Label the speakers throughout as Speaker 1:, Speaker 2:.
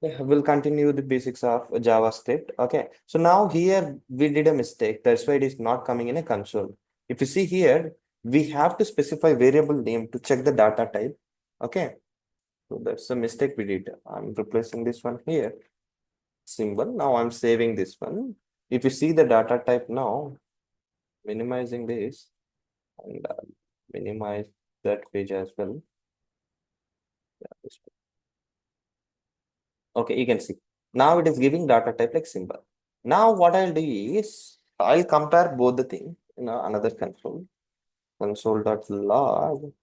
Speaker 1: Yeah, we'll continue the basics of JavaScript. Okay, so now here we did a mistake. That's why it is not coming in a console. If you see here, we have to specify variable name to check the data type. Okay, so that's a mistake we did. I'm replacing this one here, symbol. Now I'm saving this one. If you see the data type now, minimizing this and minimize that page as well. Yeah, okay, you can see. Now it is giving data type like symbol. Now what I'll do is I'll compare both the things in another console.log.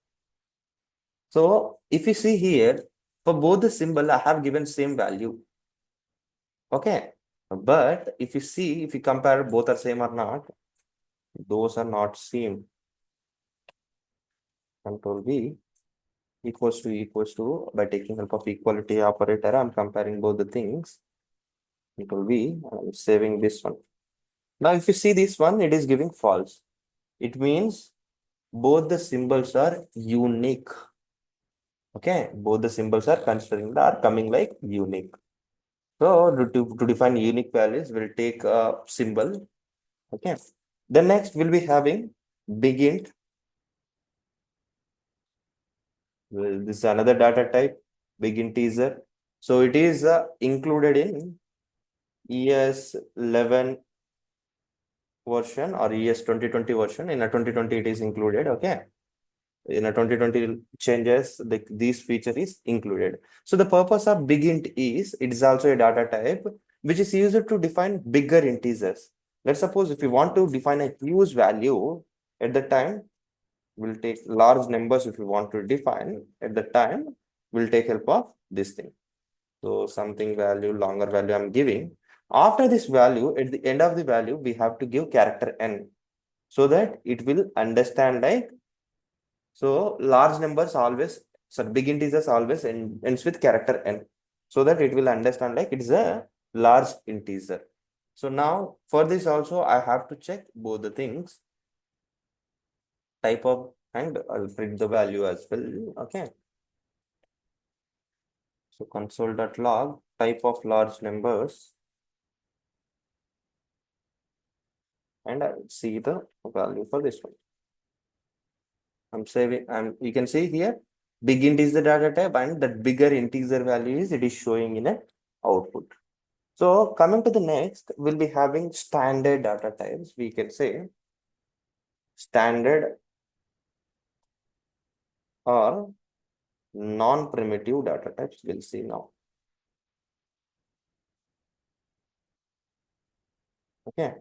Speaker 1: So if you see here, for both the symbol, I have given same value. Okay. But if you see, if you compare both are same or not, those are not same. Control V equals to by taking help of equality operator, I'm comparing both the things. Control V, I'm saving this one. Now if you see this one, it is giving false. It means both the symbols are unique. Okay, both the symbols are considering are coming like unique. So to define unique values, we'll take a symbol. Okay. Then next we'll be having big int. Well, this is another data type, big integer. So it is included in ES11 version or ES 2020 version. In a 2020, it is included. Okay. In a 2020 changes, these feature is included. So the purpose of big int is it is also a data type which is used to define bigger integers. Let's suppose if you want to define a huge value at the time, we'll take large numbers. If you want to define at the time, we'll take help of this thing. So something value, longer value I'm giving. After this value, at the end of the value, we have to give character n so that it will understand like, so large numbers always, so big integers always ends with character n, so that it will understand like it is a large integer. So now for this also I have to check both the things, type of, and I'll print the value as well. Okay. So console.log type of large numbers, and I'll see the value for this one. I'm saving, and you can see here, big int is the data type, and that bigger integer value is it is showing in a output. So coming to the next, we'll be having standard data types. We can say standard or non-primitive data types. We'll see now. Okay.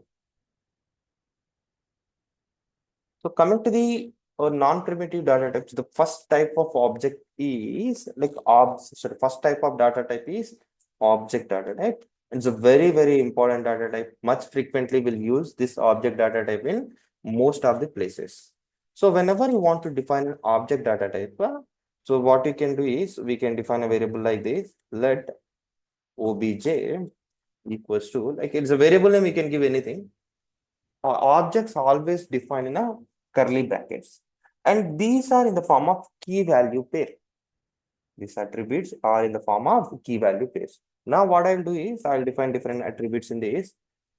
Speaker 1: So coming to the non-primitive data types, the first type of object is like sorry, first type of data type is object data type. It's a very, very important data type. Much frequently we'll use this object data type in most of the places. So whenever you want to define an object data type, so what you can do is we can define a variable like this. Let obj equals to, like, it's a variable name, you can give anything. Objects always defined in a curly brackets, and these are in the form of key value pair. These attributes are in the form of key value pairs. Now what I'll do is I'll define different attributes in this.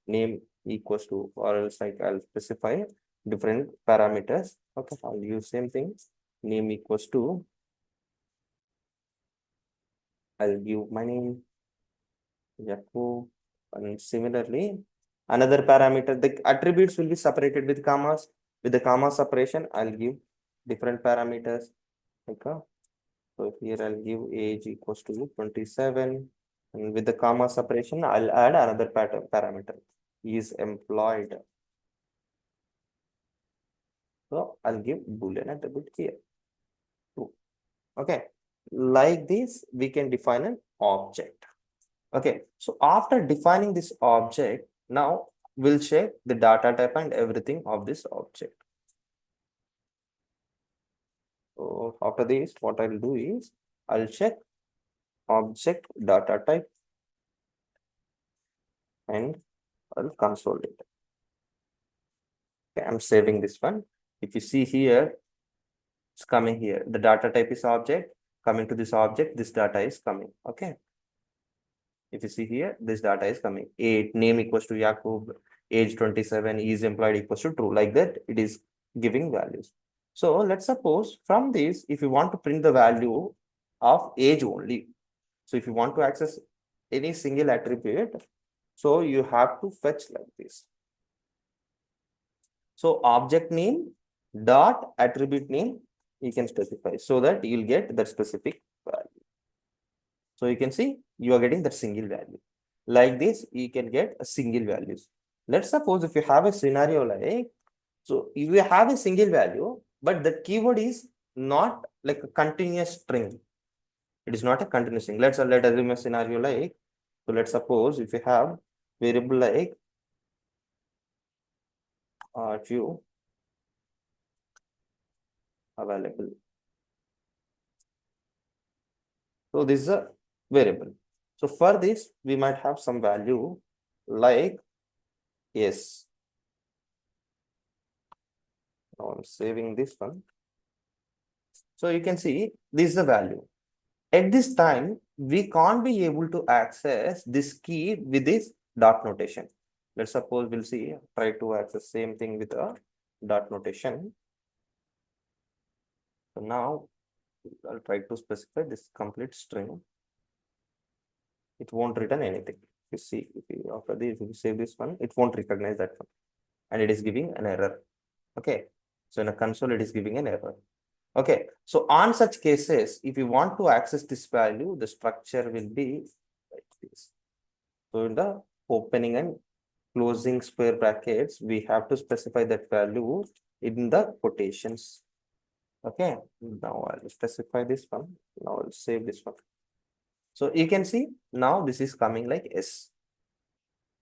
Speaker 1: Name equals to, or else like I'll specify different parameters. Okay, I'll use same thing. Name equals to, I'll give my name Yaku, and similarly another parameter. The attributes will be separated with commas. With the comma separation, I'll give different parameters. Okay. So here I'll give age equals to 27. And with the comma separation, I'll add another parameter. He is employed. So I'll give Boolean attribute here. True. Okay. Like this, we can define an object. Okay. So after defining this object, now we'll check the data type and everything of this object. So after this, what I'll do is I'll check object data type and I'll consolidate. Okay, I'm saving this one. If you see here, it's coming here. The data type is object. Coming to this object, this data is coming. Okay. If you see here, this data is coming. Name equals to Yakub, age 27, is employed equals to true. Like that, it is giving values. So let's suppose from this, if you want to print the value of age only. So if you want to access any single attribute, so you have to fetch like this. So object name dot attribute name you can specify so that you'll get that specific value. So you can see you are getting that single value. Like this, you can get a single values. Let's suppose if you have a scenario like, so if you have a single value, but the keyword is not like a continuous string. It is not a continuous string. Let us assume a scenario like, so let's suppose if you have variable like view available. So this is a variable. So for this, we might have some value like yes. Now I'm saving this one. So you can see this is the value. At this time, we can't be able to access this key with this dot notation. Let's suppose we'll see, try to access same thing with a dot notation. So now I'll try to specify this complete string. It won't return anything. You see, if you, after this, if you save this one, it won't recognize that one. And it is giving an error. Okay. So in a console, it is giving an error. Okay. So on such cases, if you want to access this value, the structure will be like this. So in the opening and closing square brackets, we have to specify that value in the quotations. Okay. Now I'll specify this one. Now I'll save this one. So you can see now this is coming like S.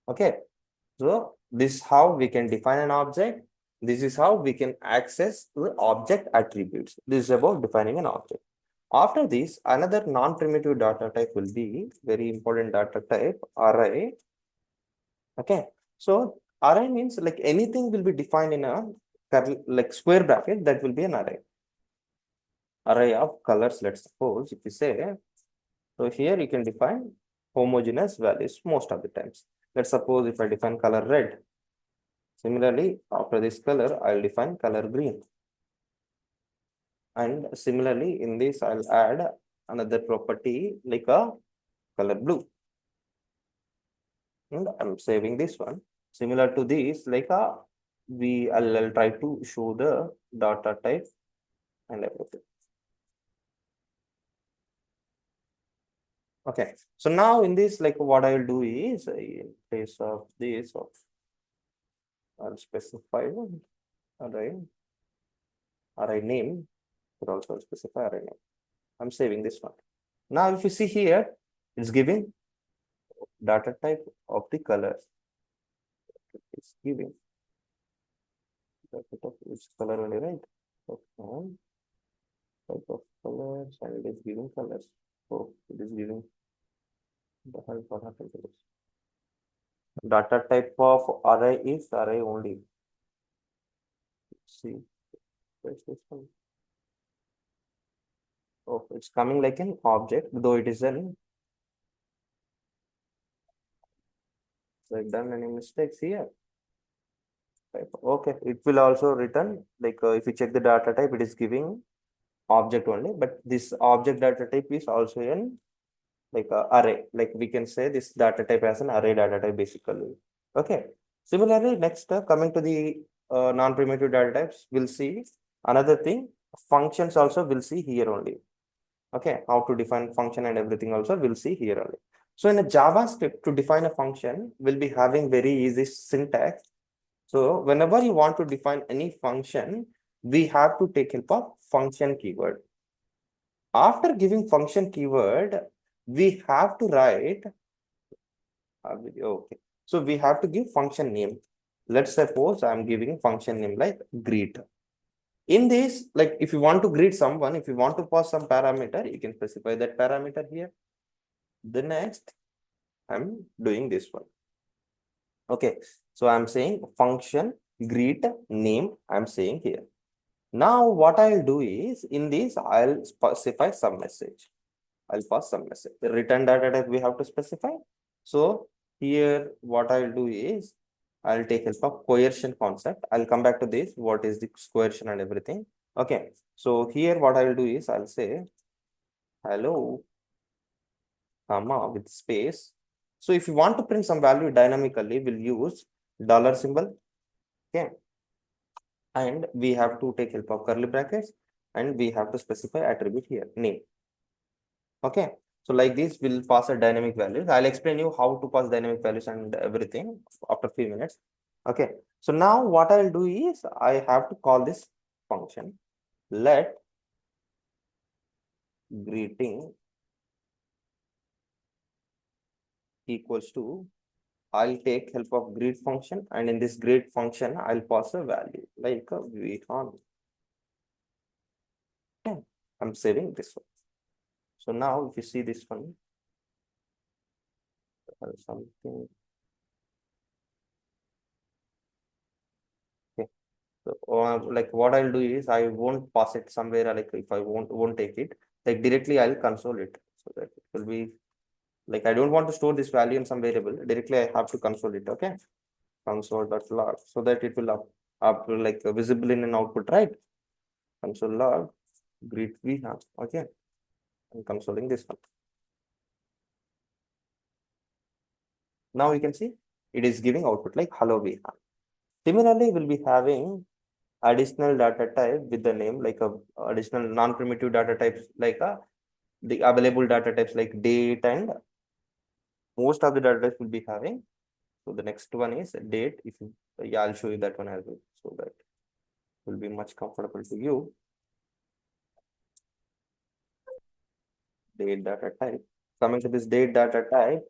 Speaker 1: Okay. So this is how we can define an object. This is how we can access the object attributes. This is about defining an object. After this, another non-primitive data type will be very important data type array. Okay. So array means like anything will be defined in a like square bracket, that will be an array. Array of colors, let's suppose if you say, so here you can define homogeneous values most of the times. Let's suppose if I define color red. Similarly, after this color, I'll define color green. And similarly, in this, I'll add another property like a color blue. And I'm saving this one. Similar to this, like I'll try to show the data type and everything. Okay. So now in this, like what I'll do is in place of this, I'll specify array name. Could also specify array name. I'm saving this one. Now, if you see here, it's giving data type of the color. It's giving data type of which color only, right? Okay. Type of colors, and it is giving colors. So it is giving the help what happened to this. Data type of array is array only. Let's see, where's this one? Oh, it's coming like an object, though it is an. So I've done any mistakes here. Okay, it will also return like if you check the data type, it is giving object only, but this object data type is also an like a array. Like we can say this data type as an array data type basically. Okay. Similarly, next coming to the non-primitive data types, we'll see another thing. Functions also we'll see here only. Okay, how to define function and everything also we'll see here only. So in a JavaScript, to define a function, we'll be having very easy syntax. So whenever you want to define any function, we have to take help of function keyword. After giving function keyword, we have to write, okay. So we have to give function name. Let's suppose I'm giving function name like greet. In this, like if you want to greet someone, if you want to pass some parameter, you can specify that parameter here. The next, I'm doing this one. Okay, so I'm saying function greet name, I'm saying here. Now what I'll do is in this, I'll specify some message. I'll pass some message. The return data type we have to specify. So here what I'll do is I'll take help of coercion concept. I'll come back to this. What is the coercion and everything? Okay. So here what I'll do is I'll say hello, comma with space. So if you want to print some value dynamically, we'll use dollar symbol. Okay. And we have to take help of curly brackets and we have to specify attribute here, name. Okay. So like this, we'll pass a dynamic values. I'll explain you how to pass dynamic values and everything after few minutes. Okay. So now what I'll do is I have to call this function. Let greeting equals to, I'll take help of greet function and in this greet function, I'll pass a value like a Vihan. Okay. I'm saving this one. So now if you see this one, something. Okay. So, like what I'll do is I won't pass it somewhere like if I won't take it like directly I'll console it so that it will be like I don't want to store this value in some variable directly I have to console it. Okay, console.log so that it will up like visible in an output, right? Console log greet we have. Okay, I'm consoling this one. Now you can see it is giving output like hello we have. Similarly, we'll be having additional data type with the name like a additional non-primitive data types like a the available data types like date and most of the data types will be having. So the next one is date. If you, yeah, I'll show you that one as well so that will be much comfortable to you. Date data type. Coming to this date data type,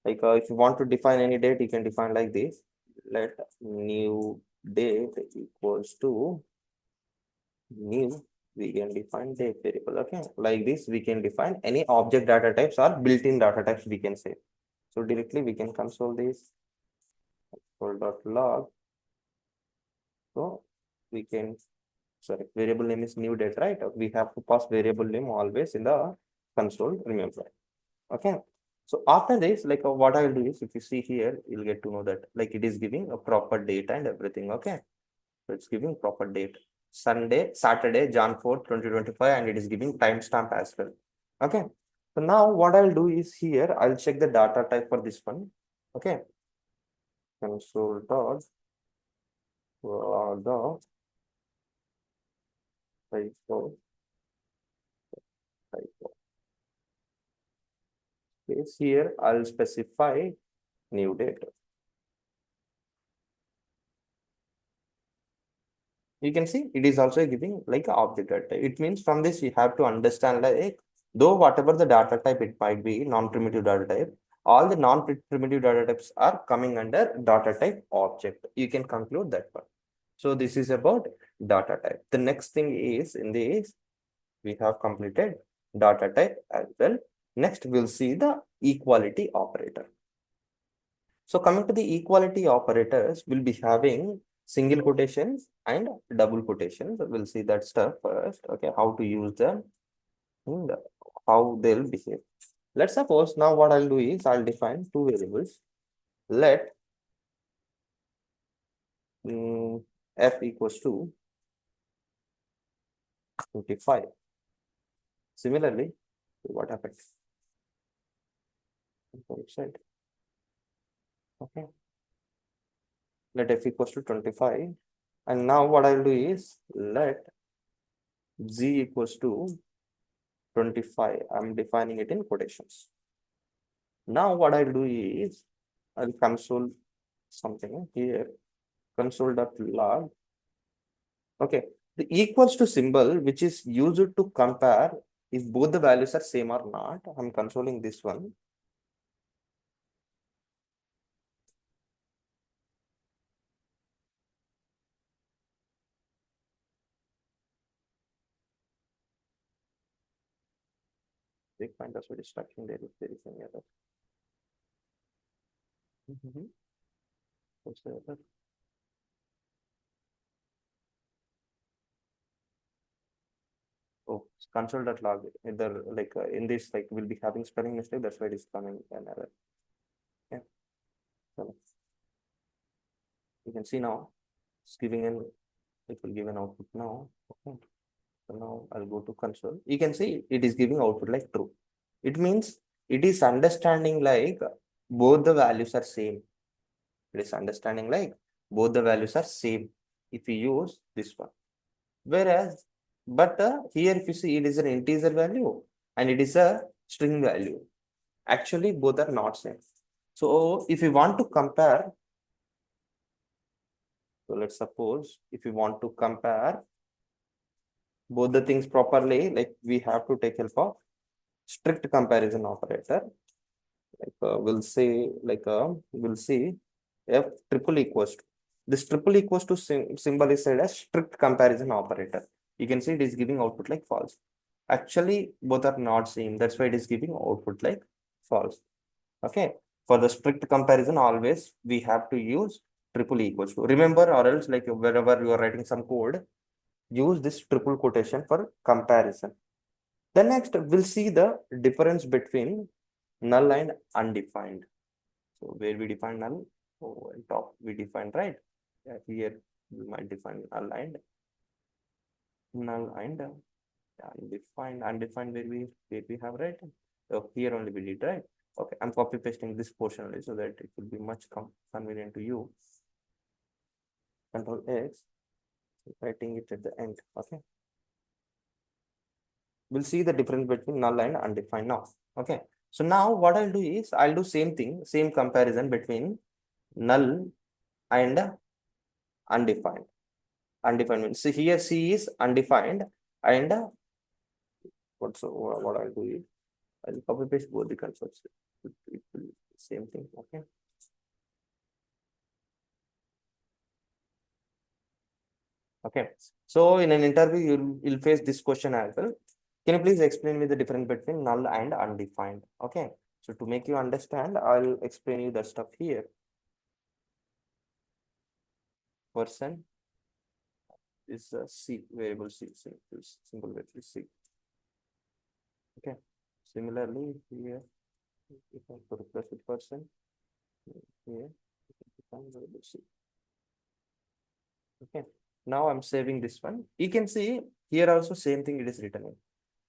Speaker 1: like if you want to define any date, you can define like this. Let new date equals to new, we can define date variable. Okay, like this we can define any object data types or built-in data types we can say. So directly we can console this console.log. So we can, sorry, variable name is new date, right? We have to pass variable name always in the console, remember. Okay. So after this, like what I will do is if you see here, you'll get to know that like it is giving a proper date and everything. Okay. So it's giving proper date. Saturday, Jan 4th, 2025, and it is giving timestamp as well. Okay. So now what I'll do is here, I'll check the data type for this one. Okay. Console dot the typo typo. Yes, here I'll specify new date. You can see it is also giving like object data. It means from this you have to understand like though whatever the data type it might be non-primitive data type, all the non-primitive data types are coming under data type object. You can conclude that part. So this is about data type. The next thing is in this we have completed data type as well. Next we'll see the equality operator. So coming to the equality operators, we'll be having single quotations and double quotations. We'll see that stuff first. Okay, how to use them and how they'll behave. Let's suppose now what I'll do is I'll define two variables. Let f equals to 25. Similarly, what happens? Okay, let f equals to 25. And now what I'll do is let z equals to 25. I'm defining it in quotations. Now what I'll do is I'll console something here, console.log. Okay, the equals to symbol which is used to compare if both the values are same or not. I'm consoling this one. They find us a distraction there if there is any other. What's the other? Oh, console.log either like in this like we'll be having spelling mistake, that's why it is coming an error. Yeah. So you can see now it's giving an it will give an output now. Okay. So now I'll go to console. You can see it is giving output like true. It means it is understanding like both the values are same. It is understanding like both the values are same if we use this one. Whereas, but here if you see it is an integer value and it is a string value. Actually, both are not same. So if you want to compare, so let's suppose if you want to compare both the things properly, like we have to take help of strict comparison operator. Like we'll see f triple equals to this triple equals to symbol is said as strict comparison operator. You can see it is giving output like false. Actually, both are not same. That's why it is giving output like false. Okay. For the strict comparison, always we have to use triple equals to. Remember, or else like wherever you are writing some code, use this triple quotation for comparison. Then next, we'll see the difference between null and undefined. So where we define null, oh, on top we define right. Yeah, here we might define null and undefined where we have right. So here only we did right. Okay, I'm copy pasting this portion only so that it will be much convenient to you. Control X, writing it at the end. Okay. We'll see the difference between null and undefined now. Okay. So now what I'll do is I'll do same thing, same comparison between null and undefined. Undefined means so here C is undefined and what I'll do is I'll copy paste both the concepts. It will be same thing. Okay. Okay. So in an interview, you'll face this question as well. Can you please explain me the difference between null and undefined? Okay. So to make you understand, I'll explain you the stuff here. Person is a C variable C, simple variable C. Okay. Similarly, here if I put replace with person, here variable C. Okay. Now I'm saving this one. You can see here also same thing it is written in.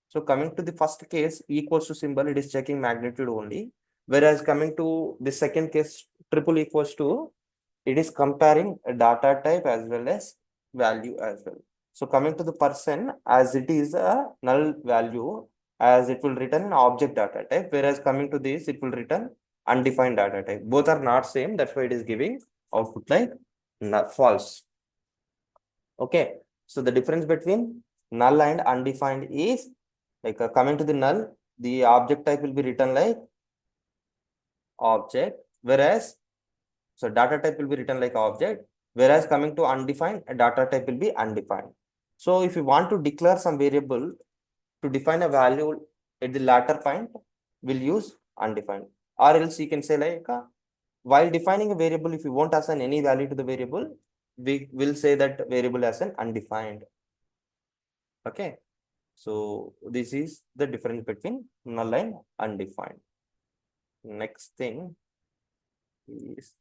Speaker 1: So coming to the first case, equals to symbol, it is checking magnitude only. Whereas coming to the second case, triple equals to, it is comparing a data type as well as value as well. So coming to the person, as it is a null value, as it will return an object data type. Whereas coming to this, it will return undefined data type. Both are not same. That's why it is giving output like false. Okay. So the difference between null and undefined is like coming to the null, the object type will be written like object, whereas so data type will be written like object, whereas coming to undefined, a data type will be undefined. So if you want to declare some variable to define a value at the latter point, we'll use undefined. Or else you can say like while defining a variable, if you won't assign any value to the variable, we will say that variable as an undefined. Okay. So this is the difference between null and undefined. Next thing is